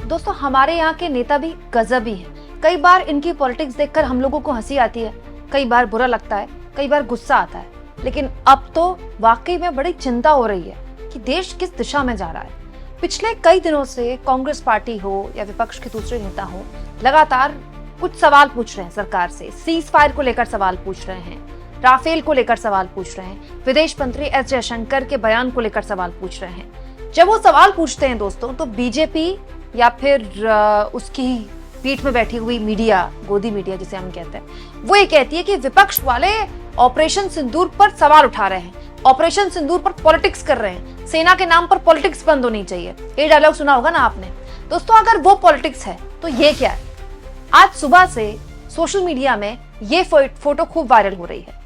दोस्तों हमारे यहाँ के नेता भी गजब ही हैं। कई बार इनकी पॉलिटिक्स देखकर हम लोगों को हंसी आती है, कई बार बुरा लगता है, कई बार गुस्सा आता है, लेकिन अब तो वाकई में बड़ी चिंता हो रही है कि देश किस दिशा में जा रहा है। पिछले कई दिनों से कांग्रेस पार्टी हो या विपक्ष के दूसरे नेता हो, लगातार कुछ सवाल पूछ रहे हैं सरकार से। सीज फायर को लेकर सवाल पूछ रहे हैं, राफेल को लेकर सवाल पूछ रहे हैं, विदेश मंत्री एस जयशंकर के बयान को लेकर सवाल पूछ रहे हैं। जब वो सवाल पूछते हैं दोस्तों, तो बीजेपी या फिर उसकी पीठ में बैठी हुई मीडिया, गोदी मीडिया जिसे हम कहते हैं, वो ये कहती है कि विपक्ष वाले ऑपरेशन सिंदूर पर सवाल उठा रहे हैं, ऑपरेशन सिंदूर पर पॉलिटिक्स कर रहे हैं, सेना के नाम पर पॉलिटिक्स बंद होनी चाहिए। ये डायलॉग सुना होगा ना आपने। दोस्तों अगर वो पॉलिटिक्स है तो ये क्या है? आज सुबह से सोशल मीडिया में ये फोटो खूब वायरल हो रही है।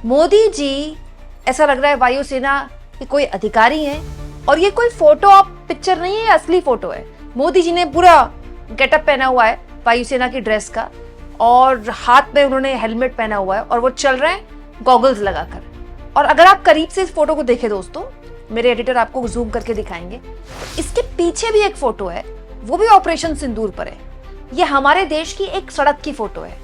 मोदी जी, ऐसा लग रहा है वायुसेना के कोई अधिकारी हैं, और ये कोई फोटो ऑप पिक्चर नहीं है, असली फोटो है। मोदी जी ने पूरा गेटअप पहना हुआ है वायुसेना की ड्रेस का, और हाथ में उन्होंने हेलमेट पहना हुआ है, और वो चल रहे हैं गॉगल्स लगाकर। और अगर आप करीब से इस फोटो को देखें दोस्तों, मेरे एडिटर आपको जूम करके दिखाएंगे, तो इसके पीछे भी एक फोटो है, वो भी ऑपरेशन सिंदूर पर है। ये हमारे देश की एक सड़क की फोटो है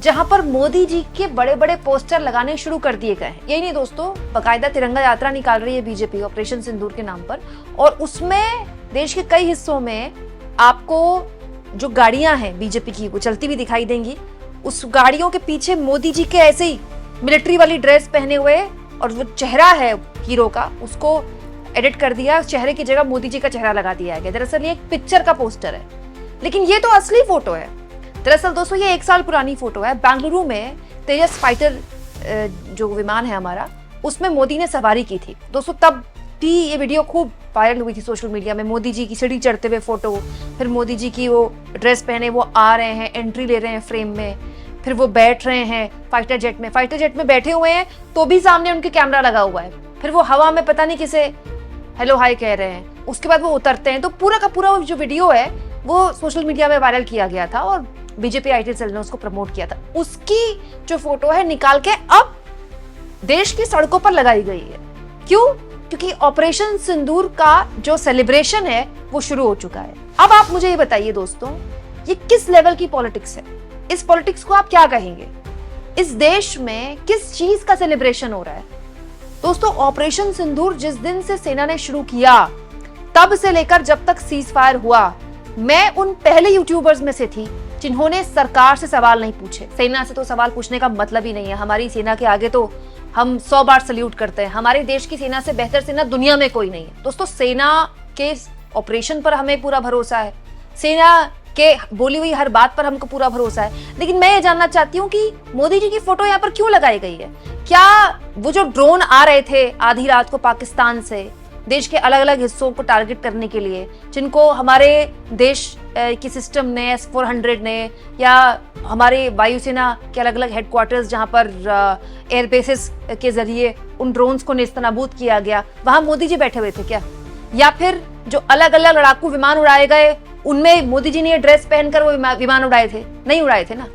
जहां पर मोदी जी के बड़े बड़े पोस्टर लगाने शुरू कर दिए गए हैं। यही नहीं दोस्तों, बाकायदा तिरंगा यात्रा निकाल रही है बीजेपी ऑपरेशन सिंदूर के नाम पर, और उसमें देश के कई हिस्सों में आपको जो गाड़ियां हैं बीजेपी की वो चलती भी दिखाई देंगी। उस गाड़ियों के पीछे मोदी जी के ऐसे ही मिलिट्री वाली ड्रेस पहने हुए, और वो चेहरा है हीरो का, उसको एडिट कर दिया, चेहरे की जगह मोदी जी का चेहरा लगा दिया गया। दरअसल ये एक पिक्चर का पोस्टर है, लेकिन ये तो असली फोटो है। दरअसल दोस्तों ये 1 साल पुरानी फोटो है। बेंगलुरु में तेजस फाइटर जो विमान है हमारा, उसमें मोदी ने सवारी की थी दोस्तों। तब भी ये वीडियो खूब वायरल हुई थी सोशल मीडिया में। मोदी जी की सीढ़ी चढ़ते हुए फोटो, फिर मोदी जी की वो ड्रेस पहने वो आ रहे हैं, एंट्री ले रहे हैं फ्रेम में, फिर वो बैठ रहे हैं फाइटर जेट में बैठे हुए हैं, तो भी सामने उनके कैमरा लगा हुआ है। फिर वो हवा में पता नहीं किसे हेलो हाय कह रहे हैं, उसके बाद वो उतरते हैं। तो पूरा का पूरा जो वीडियो है वो सोशल मीडिया में वायरल किया गया था, और बीजेपी आईटी सेल ने उसको प्रमोट किया था। उसकी जो फोटो है निकाल के अब देश की सड़कों पर लगाई गई है। क्यों? क्योंकि ऑपरेशन सिंदूर का जो सेलिब्रेशन है वो शुरू हो चुका है। अब आप मुझे ये बताइए दोस्तों, ये किस लेवल की पॉलिटिक्स है? इस पॉलिटिक्स को आप क्या कहेंगे? इस देश में किस चीज का सेलिब्रेशन हो रहा है? दोस्तों ऑपरेशन सिंदूर जिस दिन से सेना ने शुरू किया, तब से लेकर जब तक सीज फायर हुआ, मैं उन पहले यूट्यूबर्स में से थी जिन्होंने सरकार से सवाल नहीं पूछे। सेना से तो सवाल पूछने का मतलब ही नहीं है। हमारी सेना के आगे तो हम 100 बार सल्यूट करते हैं। हमारे देश की सेना से बेहतर सेना दुनिया में कोई नहीं है। दोस्तों सेना के ऑपरेशन पर हमें पूरा भरोसा है, सेना के बोली हुई हर बात पर हमको पूरा भरोसा है। लेकिन मैं ये जानना चाहती हूँ कि मोदी जी की फोटो यहाँ पर क्यों लगाई गई है? क्या वो जो ड्रोन आ रहे थे आधी रात को पाकिस्तान से देश के अलग अलग हिस्सों को टारगेट करने के लिए, जिनको हमारे देश की सिस्टम ने, S-400 ने, या हमारे वायुसेना के अलग अलग हेडक्वार्टर्स जहां पर एयरबेसेस के जरिए उन ड्रोन्स को नेस्तनाबूद किया गया, वहां मोदी जी बैठे हुए थे क्या? या फिर जो अलग अलग लड़ाकू विमान उड़ाए गए, उनमें मोदी जी ने ये ड्रेस पहनकर वो विमान उड़ाए थे? नहीं उड़ाए थे ना।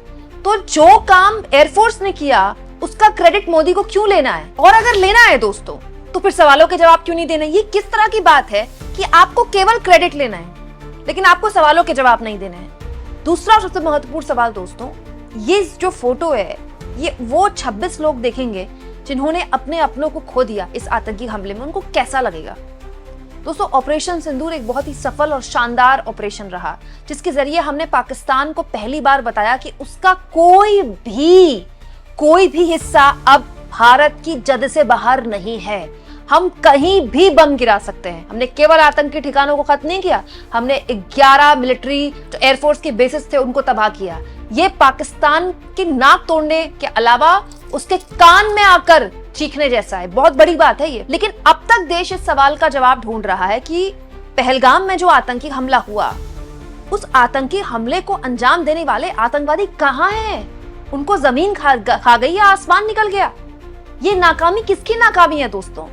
तो जो काम एयरफोर्स ने किया उसका क्रेडिट मोदी को क्यों लेना है? और अगर लेना है दोस्तों, तो फिर सवालों के जवाब क्यों नहीं देना? ये किस तरह की बात है कि आपको केवल क्रेडिट लेना है लेकिन आपको सवालों के जवाब नहीं देना है? दूसरा सबसे महत्वपूर्ण सवाल दोस्तों, ये जो फोटो है, ये वो 26 लोग देखेंगे जिन्होंने अपने अपनों को खो दिया इस आतंकी हमले में, उनको कैसा लगेगा? दोस्तों ऑपरेशन सिंदूर एक बहुत ही सफल और शानदार ऑपरेशन रहा, जिसके जरिए हमने पाकिस्तान को पहली बार बताया कि उसका कोई भी हिस्सा अब भारत की जद से बाहर नहीं है। हम कहीं भी बम गिरा सकते हैं। हमने केवल आतंकी ठिकानों को खत्म नहीं किया, हमने 11 मिलिट्री जो एयरफोर्स के बेसिस थे उनको तबाह किया। ये पाकिस्तान की नाक तोड़ने के अलावा उसके कान में आकर चीखने जैसा है। बहुत बड़ी बात है ये। लेकिन अब तक देश इस सवाल का जवाब ढूंढ रहा है कि पहलगाम में जो आतंकी हमला हुआ, उस आतंकी हमले को अंजाम देने वाले आतंकवादी कहाँ हैं? उनको जमीन खा गई या आसमान निकल गया? ये नाकामी किसकी नाकामी है दोस्तों?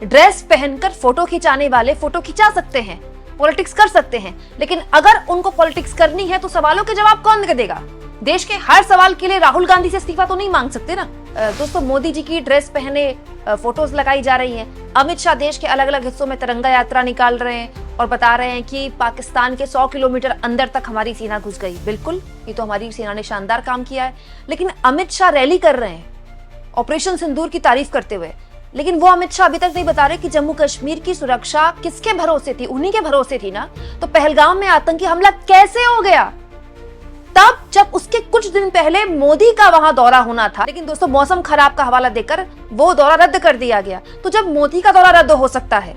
ड्रेस पहनकर फोटो खिंचाने वाले फोटो खिंचा सकते हैं, पॉलिटिक्स कर सकते हैं, लेकिन अगर उनको पॉलिटिक्स करनी है तो सवालों के जवाब कौन देगा? देश के हर सवाल के लिए राहुल गांधी से इस्तीफा तो नहीं मांग सकते ना। दोस्तों मोदी जी की ड्रेस पहने फोटोज लगाई जा रही हैं। अमित शाह देश के अलग अलग हिस्सों में तिरंगा यात्रा निकाल रहे हैं, और बता रहे हैं कि पाकिस्तान के 100 किलोमीटर अंदर तक हमारी सेना घुस गई। बिल्कुल, ये तो हमारी सेना ने शानदार काम किया है। लेकिन अमित शाह रैली कर रहे हैं ऑपरेशन सिंदूर की तारीफ करते हुए, लेकिन वो अमित शाह अभी तक नहीं बता रहे कि जम्मू कश्मीर की सुरक्षा किसके भरोसे थी। उन्हीं के भरोसे थी ना। तो पहलगाम में आतंकी हमला कैसे हो गया? तब जब उसके कुछ दिन पहले मोदी का वहां दौरा होना था, लेकिन दोस्तों मौसम खराब का हवाला देकर वो दौरा रद्द कर दिया गया। तो जब मोदी का दौरा रद्द हो सकता है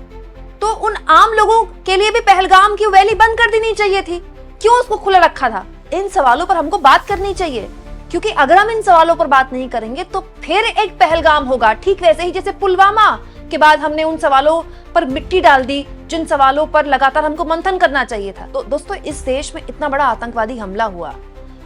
तो उन आम लोगों के लिए भी पहलगाम की वैली बंद कर देनी चाहिए थी। क्यों उसको खुला रखा था? इन सवालों पर हमको बात करनी चाहिए, क्योंकि अगर हम इन सवालों पर बात नहीं करेंगे तो फिर एक पहलगाम होगा, ठीक वैसे ही जैसे पुलवामा के बाद हमने उन सवालों पर मिट्टी डाल दी जिन सवालों पर लगातार हमको मंथन करना चाहिए था। तो दोस्तों इस देश में इतना बड़ा आतंकवादी हमला हुआ,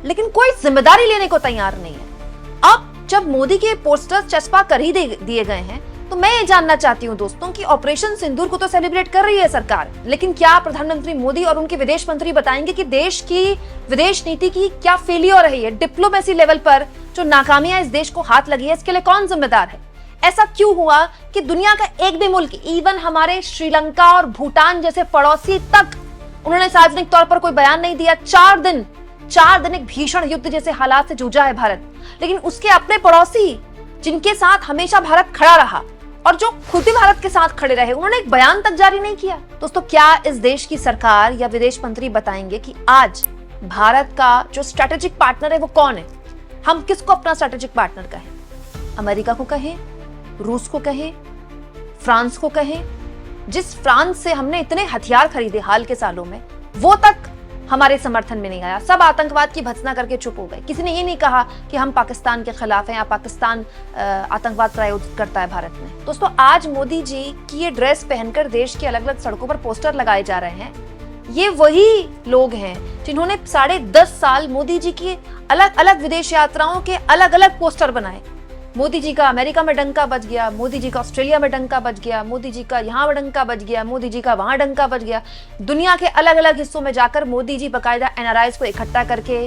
लेकिन कोई जिम्मेदारी लेने को तैयार नहीं है। अब जब मोदी के पोस्टर्स चस्पा कर ही दिए गए हैं, तो मैं ये जानना चाहती हूँ दोस्तों कि ऑपरेशन सिंदूर को तो सेलिब्रेट कर रही है सरकार, लेकिन क्या प्रधानमंत्री मोदी और उनके विदेश मंत्री बताएंगे कि देश की विदेश नीति की क्या फेलियर रही है? डिप्लोमेसी लेवल पर जो नाकामियां इस देश को हाथ लगी है, इसके लिए कौन जिम्मेदार है? ऐसा क्यों हुआ कि दुनिया का एक भी मुल्क, इवन हमारे श्रीलंका और भूटान जैसे पड़ोसी तक, उन्होंने सार्वजनिक तौर पर कोई बयान नहीं दिया। 4 दिन एक भीषण युद्ध जैसे हालात से जूझा है भारत, लेकिन उसके अपने पड़ोसी जिनके साथ हमेशा भारत खड़ा रहा और जो खुद भी भारत के साथ खड़े रहे, उन्होंने एक बयान तक जारी नहीं किया। दोस्तों क्या इस देश की सरकार या विदेश मंत्री बताएंगे कि आज भारत का जो स्ट्रेटेजिक पार्टनर है वो कौन है? हम किसको अपना स्ट्रेटेजिक पार्टनर कहें? अमेरिका को कहें, रूस को कहें, फ्रांस को कहें? जिस फ्रांस से हमने इतने हथियार खरीदे हाल के सालों में, वो तक हमारे समर्थन में नहीं आया। सब आतंकवाद की भत्सना करके चुप हो गए। किसी ने ये नहीं कहा कि हम पाकिस्तान के खिलाफ हैं या पाकिस्तान आतंकवाद प्रायोजित करता है भारत में। दोस्तों आज मोदी जी की ये ड्रेस पहनकर देश की अलग अलग सड़कों पर पोस्टर लगाए जा रहे हैं। ये वही लोग हैं जिन्होंने 10.5 साल मोदी जी की अलग अलग विदेश यात्राओं के अलग अलग पोस्टर बनाए। मोदी जी का अमेरिका में डंका बज गया, मोदी जी का ऑस्ट्रेलिया में डंका बज गया, मोदी जी का यहाँ डंका बज गया, मोदी जी का वहां डंका बज गया। दुनिया के अलग अलग हिस्सों में जाकर मोदी जी बकायदा एनआरआईज को इकट्ठा करके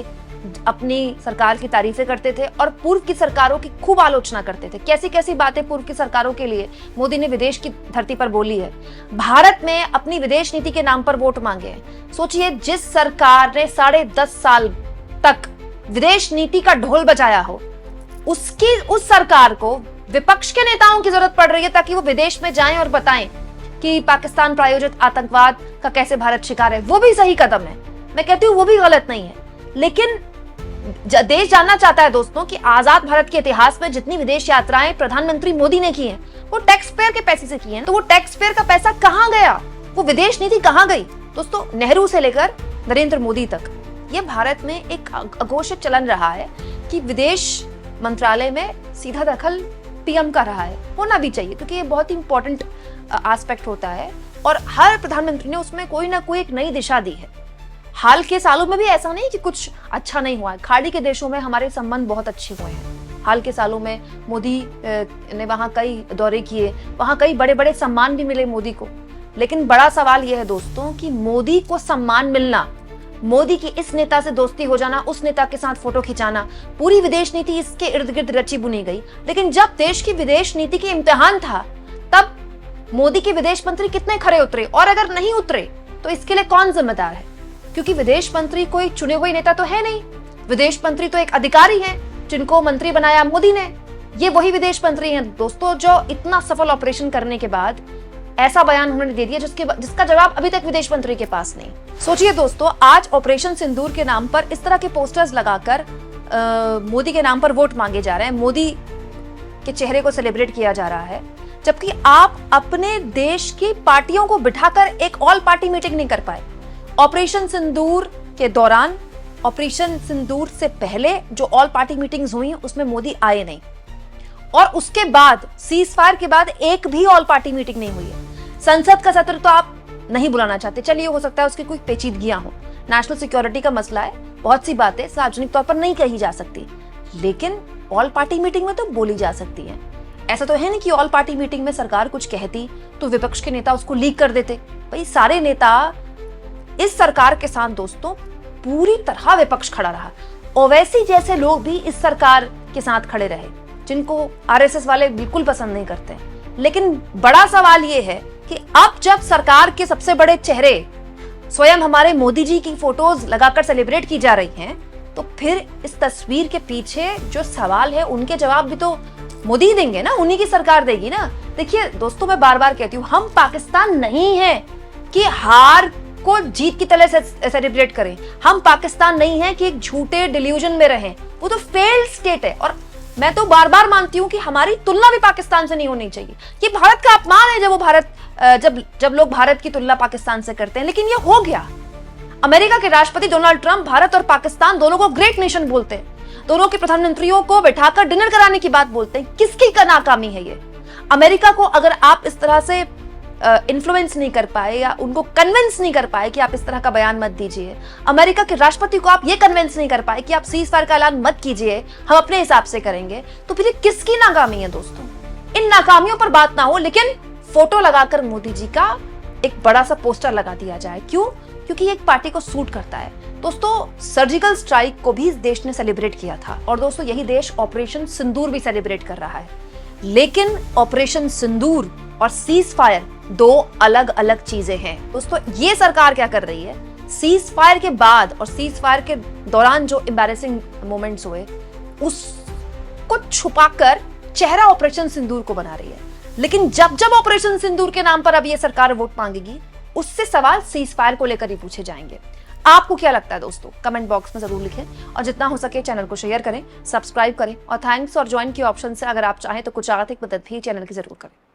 अपनी सरकार की तारीफें करते थे और पूर्व की सरकारों की खूब आलोचना करते थे। कैसी कैसी बातें पूर्व की सरकारों के लिए मोदी ने विदेश की धरती पर बोली है। भारत में अपनी विदेश नीति के नाम पर वोट मांगे हैं। सोचिए, जिस सरकार ने 10.5 साल तक विदेश नीति का ढोल बजाया हो, उस सरकार को विपक्ष के नेताओं की जरूरत पड़ रही है ताकि वो विदेश में जाएं और बताएं कि पाकिस्तान प्रायोजित आतंकवाद का कैसे भारत शिकार है। वो भी सही कदम है, मैं कहती हूँ वो भी गलत नहीं है। लेकिन देश जानना चाहता है दोस्तों कि आजाद भारत के इतिहास में जितनी विदेश यात्राएं प्रधानमंत्री मोदी ने की हैं, वो टैक्स पेयर के पैसे से की हैं। तो वो टैक्स पेयर का पैसा कहां गया? वो विदेश नीति कहां गई? दोस्तों नेहरू से लेकर नरेंद्र मोदी तक ये भारत में एक अघोषित चलन रहा है कि विदेश मंत्रालय में सीधा दखल पीएम का रहा है। होना भी चाहिए, क्योंकि ये बहुत ही इंपॉर्टेंट एस्पेक्ट होता है और हर प्रधानमंत्री ने उसमें कोई ना कोई एक नई दिशा दी है। हाल के सालों में भी ऐसा नहीं कि कुछ अच्छा नहीं हुआ है। खाड़ी के देशों में हमारे संबंध बहुत अच्छे हुए हैं। हाल के सालों में मोदी ने वहाँ कई दौरे किए, वहाँ कई बड़े बड़े सम्मान भी मिले मोदी को। लेकिन बड़ा सवाल यह है दोस्तों कि मोदी को सम्मान मिलना, मोदी की इस नेता से दोस्ती हो जाना, उस नेता के साथ फोटो खिंचाना, पूरी विदेश नीति इसके इर्द गिर्द रची बुनी गई। लेकिन जब देश की विदेश नीति के इम्तिहान था, तब मोदी के विदेश मंत्री कितने खरे उतरे? और अगर नहीं उतरे तो इसके लिए कौन जिम्मेदार है? क्योंकि विदेश मंत्री कोई चुने हुए नेता तो है नहीं। विदेश मंत्री तो एक अधिकारी हैं जिनको मंत्री बनाया मोदी ने। ये वही विदेश मंत्री हैं दोस्तों जो इतना सफल ऑपरेशन करने के बाद ऐसा बयान उन्होंने दे दिया जिसका जवाब अभी तक विदेश मंत्री के पास नहीं। सोचिए दोस्तों, आज ऑपरेशन सिंदूर के नाम पर इस तरह के पोस्टर्स लगाकर मोदी के नाम पर वोट मांगे जा रहे हैं, मोदी के चेहरे को सेलिब्रेट किया जा रहा है, जबकि आप अपने देश की पार्टियों को बिठाकर एक ऑल पार्टी मीटिंग नहीं कर पाए। ऑपरेशन सिंदूर के दौरान, ऑपरेशन सिंदूर से पहले जो ऑल पार्टी मीटिंग्स हुई उसमें मोदी आए नहीं, और उसके बाद सीज फायर के बाद एक भी ऑल पार्टी मीटिंग नहीं हुई है। संसद का सत्र तो आप नहीं बुलाना चाहते, चलिए हो सकता है उसकी कोई पेचीदगियां हो, नेशनल सिक्योरिटी का मसला है, बहुत सी बातें सार्वजनिक तौर पर नहीं कही जा सकती, लेकिन ऑल पार्टी मीटिंग में तो बोली जा सकती है। ऐसा तो है नहीं कि ऑल पार्टी मीटिंग में सरकार कुछ कहती तो विपक्ष के नेता उसको लीक कर देते। भाई सारे नेता इस सरकार के साथ दोस्तों पूरी तरह विपक्ष खड़ा रहा। ओवैसी जैसे लोग भी इस सरकार के साथ खड़े रहे, जिनको आरएसएस वाले बिल्कुल पसंद नहीं करते। लेकिन बड़ा सवाल यह है कि अब जब सरकार के सबसे बड़े चेहरे स्वयं हमारे मोदी जी की फोटोज लगाकर सेलिब्रेट की जा रही हैं, तो फिर इस तस्वीर के पीछे जो सवाल है उनके जवाब भी तो मोदी ही देंगे ना, उन्हीं की सरकार देगी ना। देखिए दोस्तों, मैं बार बार कहती हूँ, हम पाकिस्तान नहीं है कि हार को जीत की तरह से सेलिब्रेट करें। हम पाकिस्तान नहीं है कि एक झूठे डिल्यूजन में रहें। वो तो फेल्ड स्टेट है। और मैं तो बार बार मानती हूँ कि हमारी तुलना भी पाकिस्तान से नहीं होनी चाहिए। ये भारत का अपमान है जब लोग भारत की तुलना पाकिस्तान से करते हैं, लेकिन ये हो गया। अमेरिका के राष्ट्रपति डोनाल्ड ट्रंप भारत और पाकिस्तान दोनों को ग्रेट नेशन बोलते हैं, दोनों के प्रधानमंत्रियों को बैठाकर डिनर कराने की बात बोलते हैं। किसकी का नाकामी है ये? अमेरिका को अगर आप इस तरह से इन्फ्लुएंस नहीं कर पाए या उनको कन्विंस नहीं कर पाए कि आप इस तरह का बयान मत दीजिए, अमेरिका के राष्ट्रपति को आप ये कन्विंस नहीं कर पाए कि आप सीज फायर का ऐलान मत कीजिए, हम अपने हिसाब से करेंगे, तो फिर ये किसकी नाकामी है दोस्तों? इन नाकामियों पर बात ना हो, लेकिन फोटो लगाकर मोदी जी का एक बड़ा सा पोस्टर लगा दिया जाए। क्यों? क्योंकि ये एक पार्टी को सूट करता है। दोस्तों, सर्जिकल स्ट्राइक को भी इस देश ने सेलिब्रेट किया था, और दोस्तों यही देश ऑपरेशन सिंदूर भी सेलिब्रेट कर रहा है। लेकिन ऑपरेशन सिंदूर और सीज फायर दो अलग अलग चीजें हैं। दोस्तों, ये सरकार क्या कर रही है, सीज फायर के बाद और सीज फायर के दौरान जो एम्बैरेसिंग मोमेंट्स हुए उसको छुपाकर चेहरा ऑपरेशन सिंदूर को बना रही है। लेकिन जब जब ऑपरेशन सिंदूर के नाम पर अब ये सरकार वोट मांगेगी, उससे सवाल सीज फायर को लेकर ही पूछे जाएंगे। आपको क्या लगता है दोस्तों? कमेंट बॉक्स में जरूर लिखें, और जितना हो सके चैनल को शेयर करें, सब्सक्राइब करें, और थैंक्स और ज्वाइन के ऑप्शन से अगर आप चाहें तो कुछ आर्थिक मदद भी चैनल की जरूर करें।